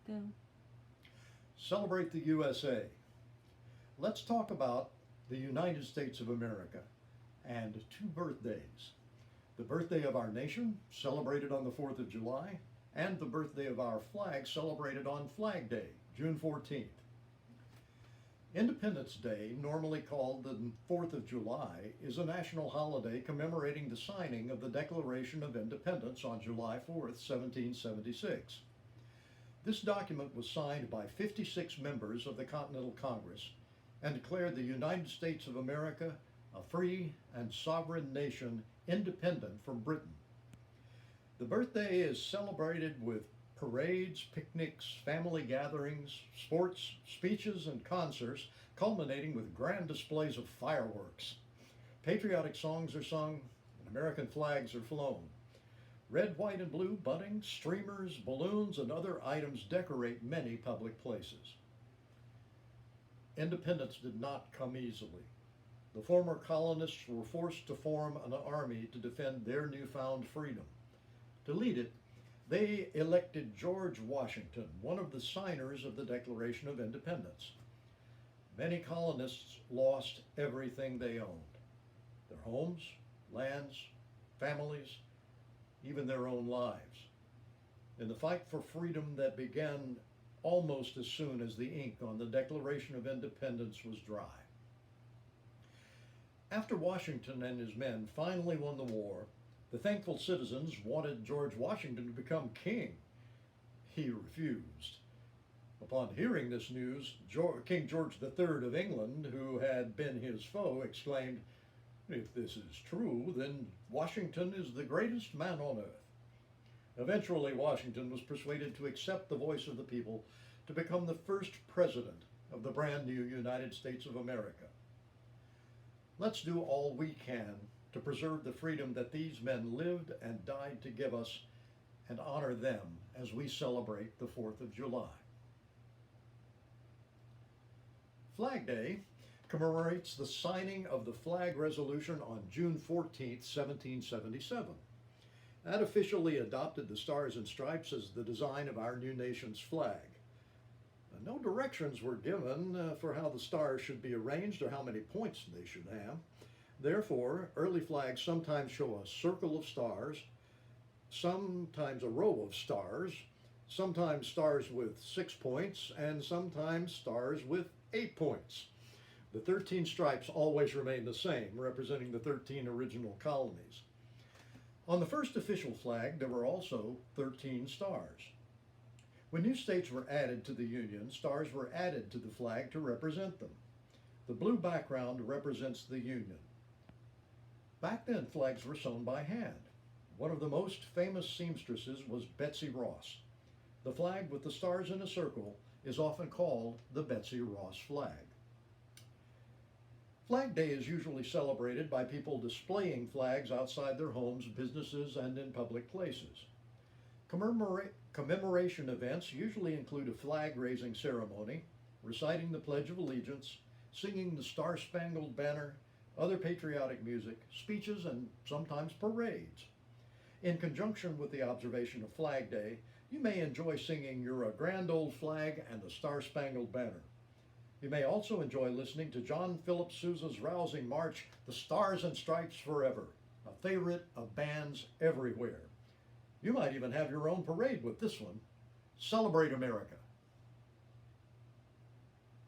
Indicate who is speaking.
Speaker 1: Go.
Speaker 2: Celebrate the USA. Let's talk about the United States of America and two birthdays. The birthday of our nation, celebrated on the 4th of July, and the birthday of our flag, celebrated on Flag Day, June 14th. Independence Day, normally called the 4th of July, is a national holiday commemorating the signing of the Declaration of Independence on July 4th, 1776. This document was signed by 56 members of the Continental Congress and declared the United States of America a free and sovereign nation independent from Britain. The birthday is celebrated with parades, picnics, family gatherings, sports, speeches, and concerts, culminating with grand displays of fireworks. Patriotic songs are sung and American flags are flown. Red, white, and blue bunting, streamers, balloons, and other items decorate many public places. Independence did not come easily. The former colonists were forced to form an army to defend their newfound freedom. To lead it, they elected George Washington, one of the signers of the Declaration of Independence. Many colonists lost everything they owned: their homes, lands, families, even their own lives, in the fight for freedom that began almost as soon as the ink on the Declaration of Independence was dry. After Washington and his men finally won the war, the thankful citizens wanted George Washington to become king. He refused. Upon hearing this news, King George III of England, who had been his foe, exclaimed, "If this is true, then Washington is the greatest man on earth." Eventually, Washington was persuaded to accept the voice of the people to become the first president of the brand new United States of America. Let's do all we can to preserve the freedom that these men lived and died to give us, and honor them as we celebrate the 4th of July. Flag Day commemorates the signing of the Flag Resolution on June 14, 1777. That officially adopted the Stars and Stripes as the design of our new nation's flag. No directions were given for how the stars should be arranged or how many points they should have. Therefore, early flags sometimes show a circle of stars, sometimes a row of stars, sometimes stars with 6 points, and sometimes stars with 8 points. The 13 stripes always remain the same, representing the 13 original colonies. On the first official flag, there were also 13 stars. When new states were added to the Union, stars were added to the flag to represent them. The blue background represents the Union. Back then, flags were sewn by hand. One of the most famous seamstresses was Betsy Ross. The flag with the stars in a circle is often called the Betsy Ross flag. Flag Day is usually celebrated by people displaying flags outside their homes, businesses, and in public places. Commemoration events usually include a flag-raising ceremony, reciting the Pledge of Allegiance, singing the Star-Spangled Banner, other patriotic music, speeches, and sometimes parades. In conjunction with the observation of Flag Day, you may enjoy singing "You're a Grand Old Flag" and the Star-Spangled Banner. You may also enjoy listening to John Philip Sousa's rousing march, "The Stars and Stripes Forever," a favorite of bands everywhere. You might even have your own parade with this one. Celebrate America.